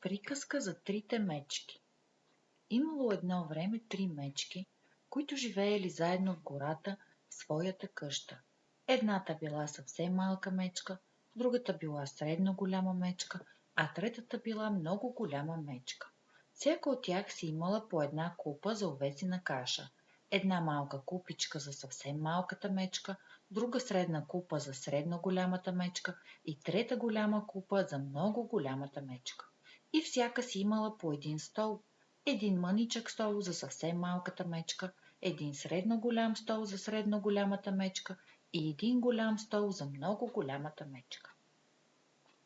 Приказка за трите мечки. Имало едно време три мечки, които живеели заедно в гората в своята къща. Едната била съвсем малка мечка, другата била средно голяма мечка, а третата била много голяма мечка. Всяка от тях си имала по една купа за овесена каша. Една малка купичка за съвсем малката мечка, друга средна купа за средно голямата мечка и трета голяма купа за много голямата мечка. И всяка си имала по един стол. Един мъничък стол за съвсем малката мечка, един средно голям стол за средно голямата мечка и един голям стол за много голямата мечка.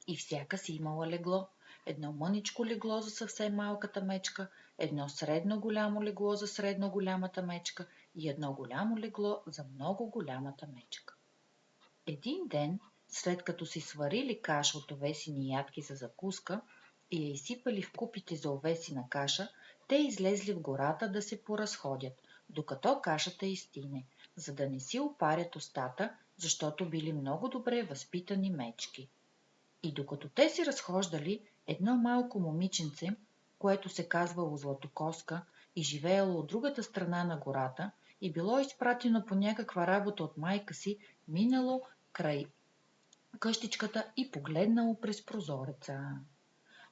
И всяка си имала легло. Едно мъничко легло за съвсем малката мечка, едно средно голямо легло за средно голямата мечка и едно голямо легло за много голямата мечка. Един ден, след като си сварили каша от овесени ядки за закуска и я изсипали в купите за овесена каша, те излезли в гората да се поразходят, докато кашата изстине, за да не си опарят устата, защото били много добре възпитани мечки. И докато те си разхождали, едно малко момиченце, което се казвало Златокоска и живеело от другата страна на гората и било изпратено по някаква работа от майка си, минало край къщичката и погледнало през прозореца.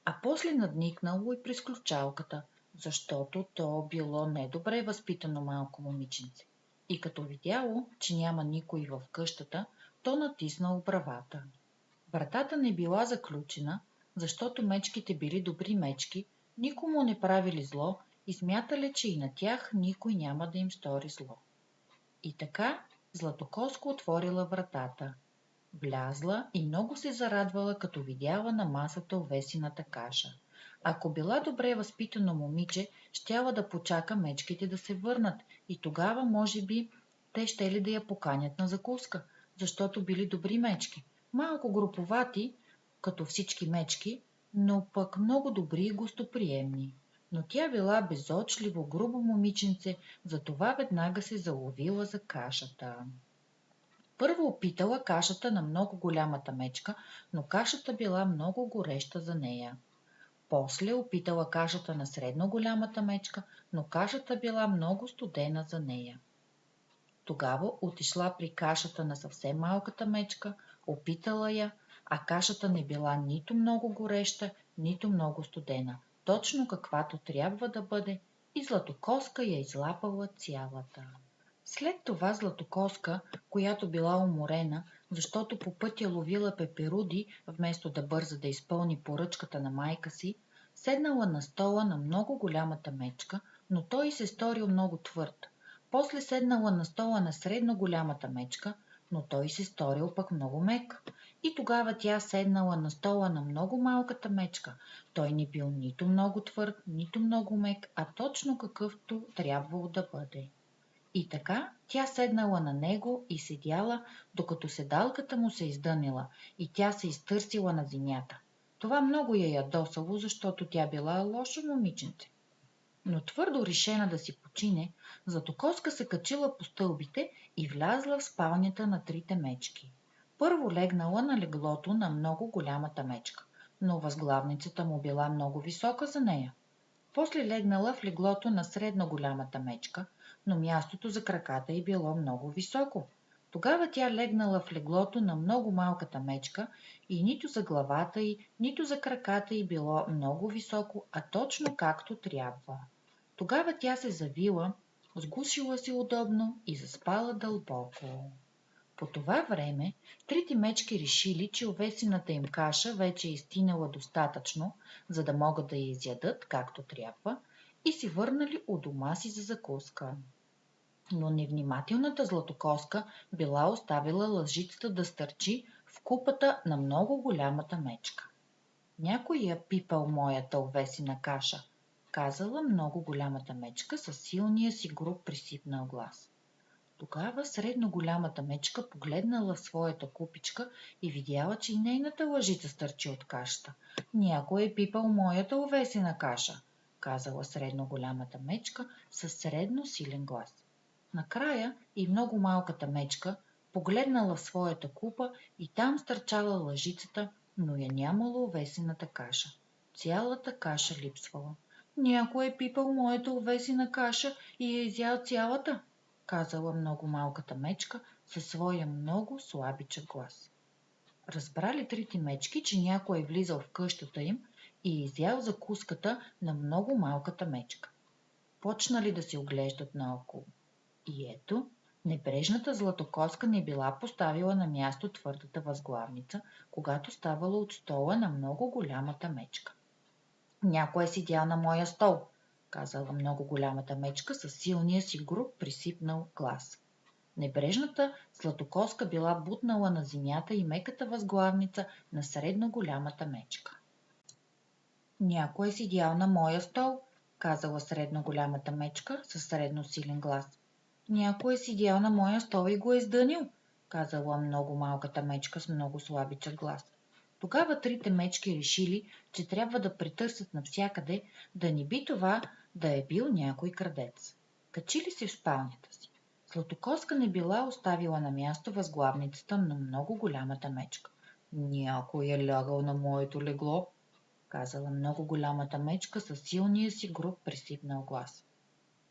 А после надникнало и през ключалката, защото то било недобре възпитано малко момиченце. И като видяло, че няма никой в къщата, то натиснало бравата. Вратата не била заключена, защото мечките били добри мечки, никому не правили зло и смятали, че и на тях никой няма да им стори зло. И така Златокоска отворила вратата. Влязла и много се зарадвала, като видяла на масата овесената каша. Ако била добре възпитано момиче, щяла да почака мечките да се върнат и тогава, може би, те щели да я поканят на закуска, защото били добри мечки. Малко груповати, като всички мечки, но пък много добри и гостоприемни. Но тя била безочливо, грубо момиченце, затова веднага се заловила за кашата. Първо опитала кашата на много голямата мечка, но кашата била много гореща за нея. После опитала кашата на средно голямата мечка, но кашата била много студена за нея. Тогава отишла при кашата на съвсем малката мечка, опитала я, а кашата не била нито много гореща, нито много студена, точно каквато трябва да бъде, и Златокоска я излапала цялата. След това Златокоска, която била уморена, защото по пътя ловила пеперуди, вместо да бърза да изпълни поръчката на майка си, седнала на стола на много голямата мечка, но той й се сторил много твърд. После седнала на стола на средно голямата мечка, но той се сторил пък много мек. И тогава тя седнала на стола на много малката мечка. Той не бил нито много твърд, нито много мек, а точно какъвто трябвало да бъде. И така тя седнала на него и седяла, докато седалката му се издънила и тя се изтърсила на земята. Това много я ядосало, защото тя била лошо момиченце. Но твърдо решена да си почине, Златокоска се качила по стълбите и влязла в спалнята на трите мечки. Първо легнала на леглото на много голямата мечка, но възглавницата му била много висока за нея. После легнала в леглото на средно голямата мечка, но мястото за краката й било много високо. Тогава тя легнала в леглото на много малката мечка и нито за главата й, нито за краката й било много високо, а точно както трябва. Тогава тя се завила, сгушила се удобно и заспала дълбоко. По това време трите мечки решили, че овесената им каша вече е изтинала достатъчно, за да могат да я изядат както трябва, и се върнали у дома си за закуска. Но невнимателната Златокоска била оставила лъжицата да стърчи в купата на много голямата мечка. Някой я пипал моята овесена каша, казала много голямата мечка със силния си груб присипнал глас. Тогава средно голямата мечка погледнала в своята купичка и видяла, че и нейната лъжица стърчи от кашата. Някой е пипал моята овесена каша, казала средно голямата мечка със средно силен глас. Накрая и много малката мечка погледнала в своята купа и там стърчала лъжицата, но я нямало овесената каша. Цялата каша липсвала. Някой е пипал моята овесена каша и е изял цялата, казала много малката мечка със своя много слабичък глас. Разбрали трите мечки, че някой е влизал в къщата им и изял закуската на много малката мечка. Почнали да се оглеждат наоколо. И ето, небрежната златокоска не била поставила на място твърдата възглавница, когато ставала от стола на много голямата мечка. Някой е седял на моя стол, казала много голямата мечка със силния си груб присипнал глас. Небрежната златокоска била бутнала на земята и меката възглавница на средно голямата мечка. Някой е седял на моя стол, казала средно голямата мечка със средно силен глас. Някой е седял на моя стол и го е издънил, казала много малката мечка с много слабичък глас. Тогава трите мечки решили, че трябва да претърсят навсякъде, да не би това да е бил някой крадец. Качили се в спалнята си. Златокоска не била оставила на място възглавницата на много голямата мечка. Някой е лягал на моето легло, казала много голямата мечка със силния си груб присипнал глас.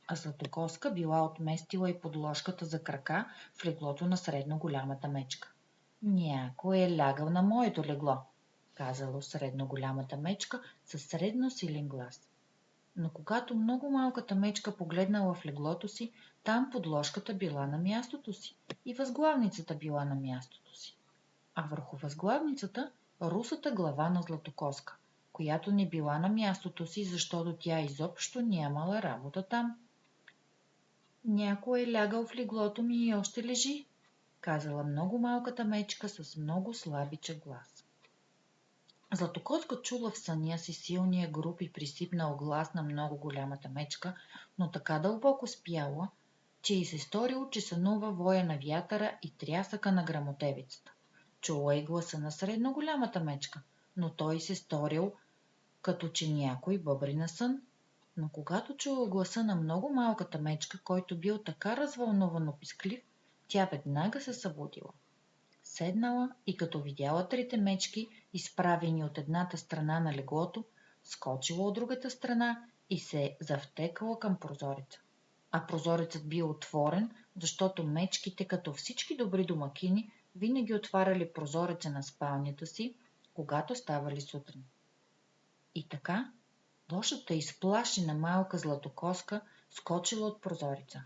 А Златокоска била отместила и подложката за крака в леглото на средно голямата мечка. Някой е лягал на моето легло, казала средно голямата мечка със средно силен глас. Но когато много малката мечка погледнала в леглото си, там подложката била на мястото си и възглавницата била на мястото си. А върху възглавницата русата глава на Златокоска, която не била на мястото си, защото тя изобщо нямала работа там. Някой е лягал в леглото ми и още лежи, казала много малката мечка с много слабичък глас. Златокоска чула в съня си силния груб и присипнал глас на много голямата мечка, но така дълбоко спяла, че й се сторило, че сънува воя на вятъра и трясъка на грамотевицата. Чула и гласа на средно голямата мечка, но той се сторил, като че някой бъбри на сън. Но когато чула гласа на много малката мечка, който бил така развълнувано писклив, тя веднага се събудила. Седнала и като видяла трите мечки, изправени от едната страна на леглото, скочила от другата страна и се завтекала към прозореца. А прозорецът бил отворен, защото мечките, като всички добри домакини, винаги отваряли прозореца на спалнята си, когато ставали сутрин. И така, лошата изплашена малка Златокоска скочила от прозореца.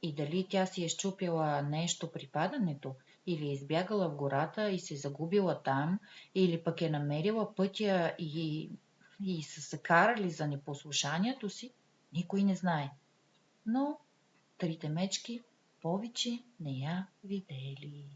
И дали тя си е счупила нещо при падането, или е избягала в гората и се загубила там, или пък е намерила пътя и са се карали за непослушанието си, никой не знае. Но трите мечки повече не я видели.